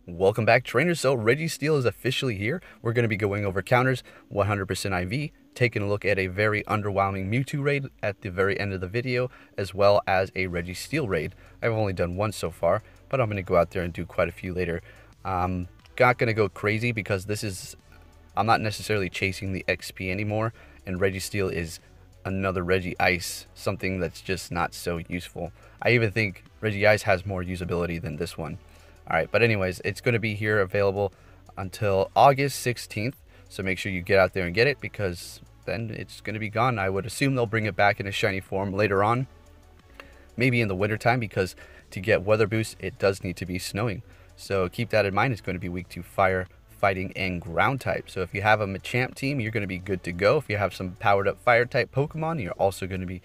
Welcome back, trainers. So Registeel is officially here. We're going to be going over counters, 100% IV, taking a look at a very underwhelming Mewtwo raid at the very end of the video, as well as a Registeel raid. I've only done one so far, but I'm going to go out there and do quite a few later. Not going to go crazy because I'm not necessarily chasing the XP anymore, and Registeel is another Regice, something that's just not so useful. I even think Regice has more usability than this one. Alright, but anyways, it's going to be here available until August 16th, so make sure you get out there and get it, because then it's going to be gone. I would assume they'll bring it back in a shiny form later on, maybe in the wintertime, because to get weather boost, it does need to be snowing. So keep that in mind. It's going to be weak to fire, fighting, and ground type. So if you have a Machamp team, you're going to be good to go. If you have some powered up fire type Pokemon, you're also going to be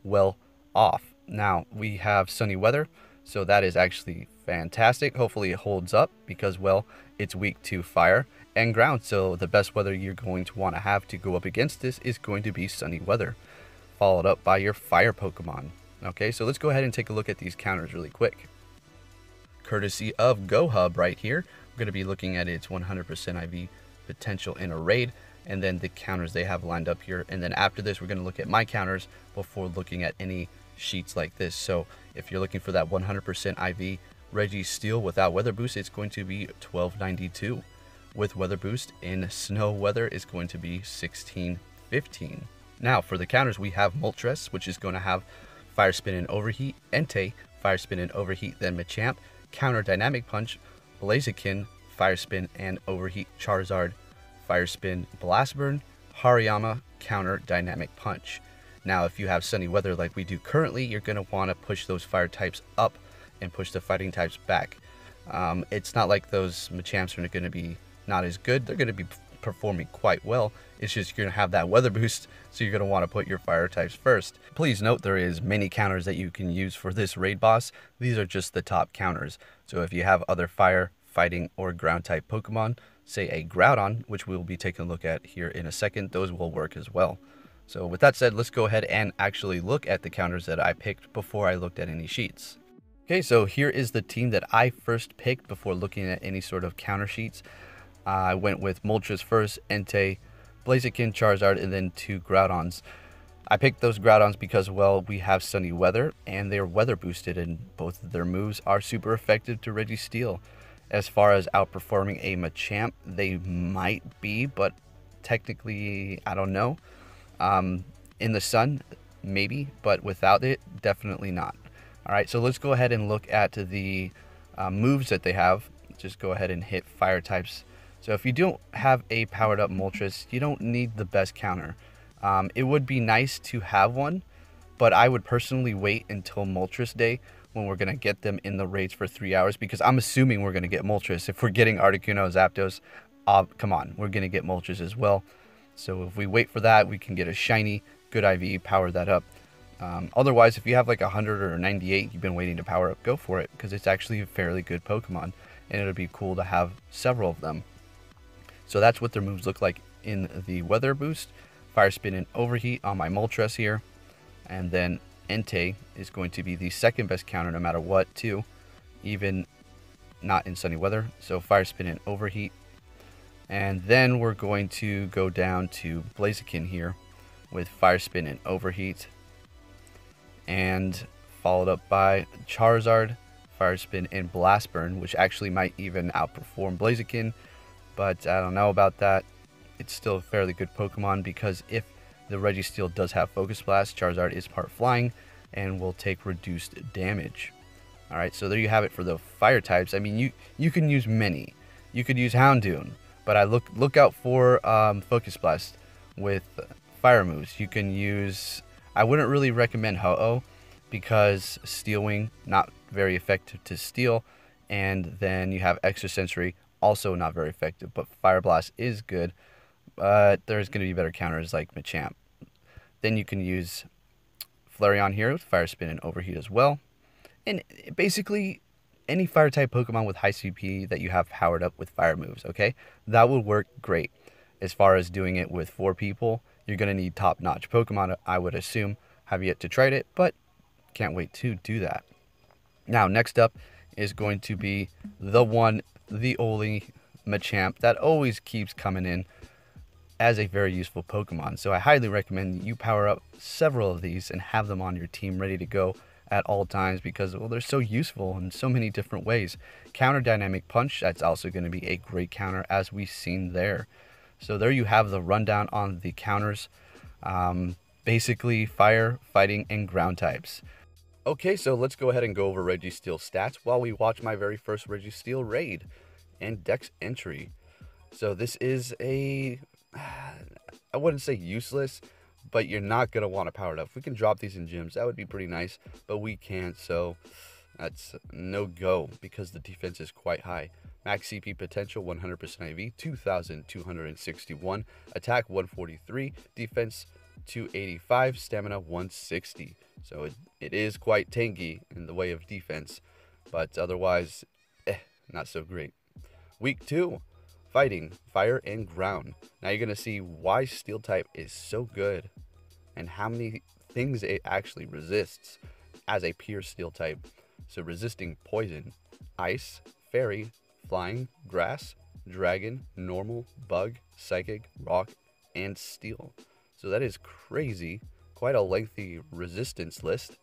well off. Now, we have sunny weather, so that is actually fantastic. Hopefully it holds up because, well, it's weak to fire and ground. So the best weather you're going to want to have to go up against this is going to be sunny weather, followed up by your fire Pokemon. Okay, so let's go ahead and take a look at these counters really quick. Courtesy of GoHub right here, we're going to be looking at its 100% IV potential in a raid, and then the counters they have lined up here. And then after this, we're going to look at my counters before looking at any sheets like this. So if you're looking for that 100% IV Registeel without weather boost, it's going to be $12.92. With weather boost in snow weather, is going to be $16.15. Now for the counters, we have Moltres, which is going to have Fire Spin and Overheat, Entei, Fire Spin and Overheat, then Machamp, counter Dynamic Punch, Blaziken, Fire Spin and Overheat Charizard, Fire Spin Blast Burn, Hariyama, counter Dynamic Punch. Now if you have sunny weather like we do currently, you're going to want to push those fire types up and push the fighting types back. It's not like those Machamps are going to be not as good. They're going to be performing quite well. It's just you're going to have that weather boost, so you're going to want to put your fire types first. Please note there is many counters that you can use for this raid boss. These are just the top counters. So if you have other fire, fighting, or ground type Pokemon, say a Groudon, which we'll be taking a look at here in a second, those will work as well. So with that said, let's go ahead and actually look at the counters that I picked before I looked at any sheets. Okay, so here is the team that I first picked before looking at any sort of counter sheets. I went with Moltres first, Entei, Blaziken, Charizard, and then 2 Groudons. I picked those Groudons because, well, we have sunny weather, and they're weather boosted, and both of their moves are super effective to Registeel. As far as outperforming a Machamp, they might be, but technically, I don't know. In the sun, maybe, but without it, definitely not. Alright, so let's go ahead and look at the moves that they have. Just go ahead and hit fire types. So if you don't have a powered up Moltres, you don't need the best counter. It would be nice to have one, but I would personally wait until Moltres Day when we're going to get them in the raids for 3 hours, because I'm assuming we're going to get Moltres. If we're getting Articuno, Zapdos, come on, we're going to get Moltres as well. So if we wait for that, we can get a shiny, good IV, power that up. Otherwise, if you have like 100 or 98 you've been waiting to power up, go for it, because it's actually a fairly good Pokemon, and it'll be cool to have several of them. So that's what their moves look like in the weather boost. Fire Spin and Overheat on my Moltres here, and then Entei is going to be the second best counter no matter what too, even not in sunny weather. So Fire Spin and Overheat, and then we're going to go down to Blaziken here with Fire Spin and Overheat, and followed up by Charizard, Fire Spin, and Blast Burn, which actually might even outperform Blaziken, but I don't know about that. It's still a fairly good Pokemon, because if the Registeel does have Focus Blast, Charizard is part flying and will take reduced damage. Alright, so there you have it for the fire types. I mean, you can use many. You could use Houndoom, but I look out for Focus Blast with fire moves. You can use... I wouldn't really recommend Ho-Oh, because Steel Wing, not very effective to steal, and then you have Extra Sensory, also not very effective, but Fire Blast is good, but there's going to be better counters like Machamp. Then you can use Flareon here with Fire Spin and Overheat as well, and basically any fire type Pokemon with high CP that you have powered up with fire moves, okay? That would work great. As far as doing it with 4 people, you're going to need top-notch Pokemon, I would assume. Have yet to try it, but can't wait to do that. Now, next up is going to be the one the only Machamp that always keeps coming in as a very useful Pokemon. So I highly recommend you power up several of these and have them on your team ready to go at all times because, well, they're so useful in so many different ways. Counter Dynamic Punch, that's also going to be a great counter as we've seen there. So there you have the rundown on the counters. Basically fire, fighting, and ground types. Okay, so let's go ahead and go over Registeel stats while we watch my very first Registeel raid and Dex entry. So this is a, I wouldn't say useless, but you're not going to want to power it up. If we can drop these in gyms, that would be pretty nice, but we can't, so that's no go because the defense is quite high. Max CP potential 100% IV, 2,261, attack 143, defense 285, stamina 160. So it is quite tanky in the way of defense, but otherwise, not so great. Week 2, fighting, fire, and ground. Now you're going to see why steel type is so good and how many things it actually resists as a pure steel type. So resisting poison, ice, fairy, flying, grass, dragon, normal, bug, psychic, rock, and steel. So that is crazy. Quite a lengthy resistance list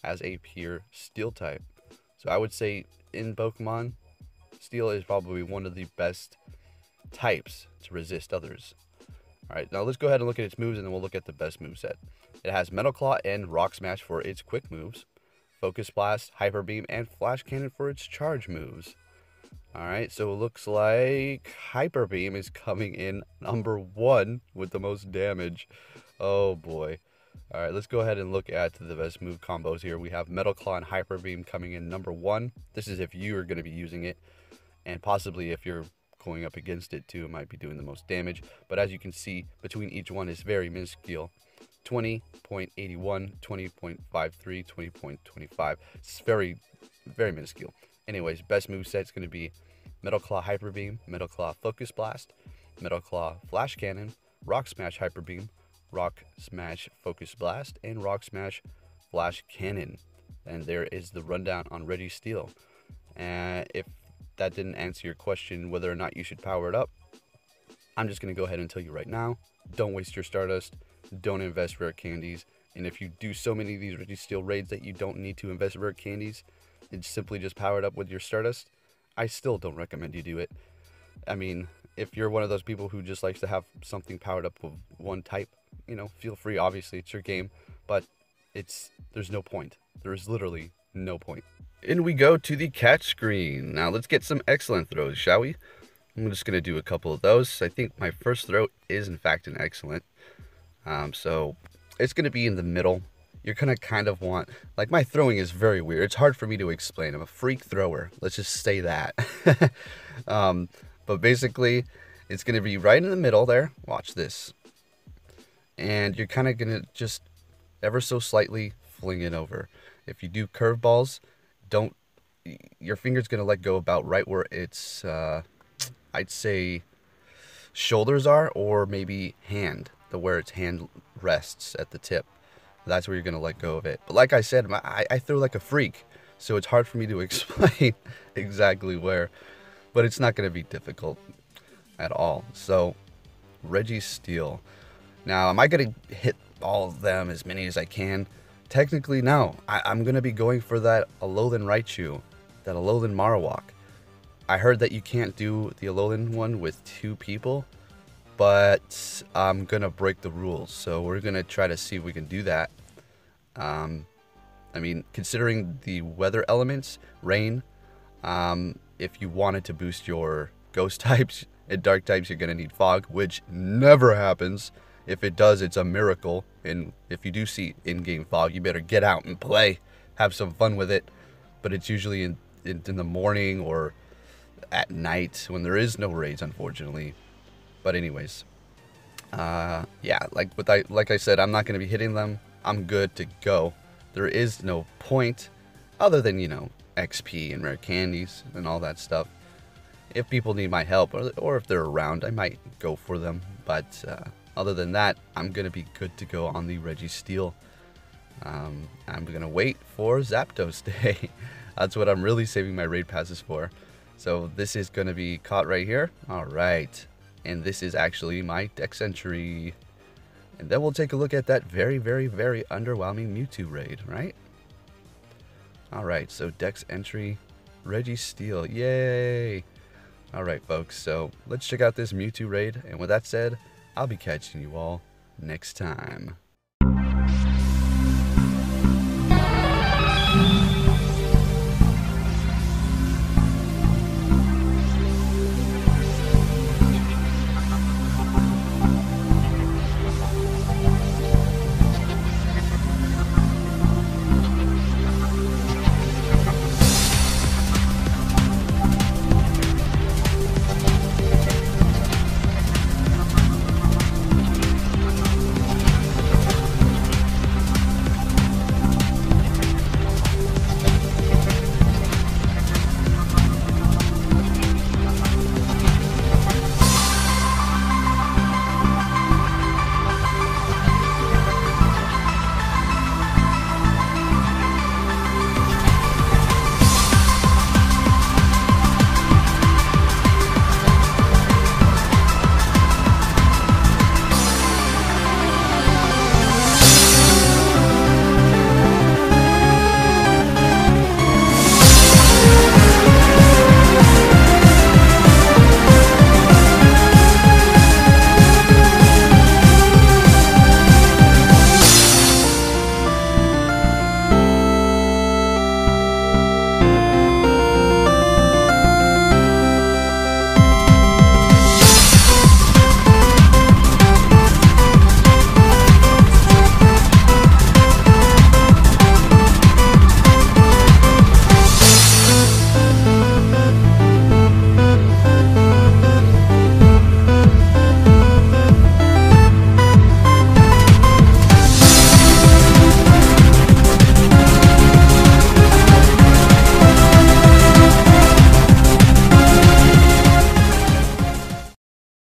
as a pure steel type. So I would say in Pokemon, steel is probably one of the best types to resist others. Alright, now let's go ahead and look at its moves and then we'll look at the best moveset. It has Metal Claw and Rock Smash for its quick moves, Focus Blast, Hyper Beam, and Flash Cannon for its charge moves. Alright, so it looks like Hyper Beam is coming in number 1 with the most damage. Oh boy. Alright, let's go ahead and look at the best move combos here. We have Metal Claw and Hyper Beam coming in number 1. This is if you are going to be using it, and possibly if you're going up against it too, it might be doing the most damage. But as you can see, between each one is very minuscule. 20.81, 20.53, 20.25. It's very, very minuscule. Anyways, best moveset is going to be Metal Claw Hyper Beam, Metal Claw Focus Blast, Metal Claw Flash Cannon, Rock Smash Hyper Beam, Rock Smash Focus Blast, and Rock Smash Flash Cannon. And there is the rundown on Registeel. And if that didn't answer your question whether or not you should power it up, I'm just going to go ahead and tell you right now, don't waste your Stardust, don't invest rare candies, and if you do so many of these Registeel raids that you don't need to invest rare candies, it's simply just power it up with your Stardust, I still don't recommend you do it. I mean, if you're one of those people who just likes to have something powered up with one type, you know, feel free, obviously, it's your game, but there's no point. There is literally no point. In we go to the catch screen. Now let's get some excellent throws, shall we? I'm just going to do a couple of those. I think my first throw is in fact an excellent. So it's going to be in the middle. You're going to kind of want, like, my throwing is very weird. It's hard for me to explain. I'm a freak thrower. Let's just say that. But basically, it's going to be right in the middle there. Watch this. And you're kind of going to just ever so slightly fling it over. If you do curveballs, your finger's going to let go about right where it's, I'd say, shoulders are, or maybe hand, where its hand rests at the tip. That's where you're going to let go of it. But like I said, I throw like a freak, so it's hard for me to explain exactly where. But it's not going to be difficult at all. So, Registeel. Now, am I going to hit all of them, as many as I can? Technically, no. I'm going to be going for that Alolan Raichu, that Alolan Marowak. I heard that you can't do the Alolan one with 2 people, but I'm going to break the rules. So we're going to try to see if we can do that. I mean, considering the weather elements, rain, if you wanted to boost your ghost types and dark types, you're going to need fog, which never happens. If it does, it's a miracle. And if you do see in-game fog, you better get out and play. Have some fun with it. But it's usually in the morning or at night when there is no raids, unfortunately. But anyways, yeah, like I said, I'm not going to be hitting them. I'm good to go. There is no point other than, you know, XP and rare candies and all that stuff. If people need my help or if they're around, I might go for them. But other than that, I'm going to be good to go on the Registeel. I'm going to wait for Zapdos Day. That's what I'm really saving my raid passes for. So this is going to be caught right here. All right. And this is actually my dex entry. And then we'll take a look at that very, very, very underwhelming Mewtwo raid, right? All right, so dex entry, Registeel, yay! All right, folks, so let's check out this Mewtwo raid. And with that said, I'll be catching you all next time.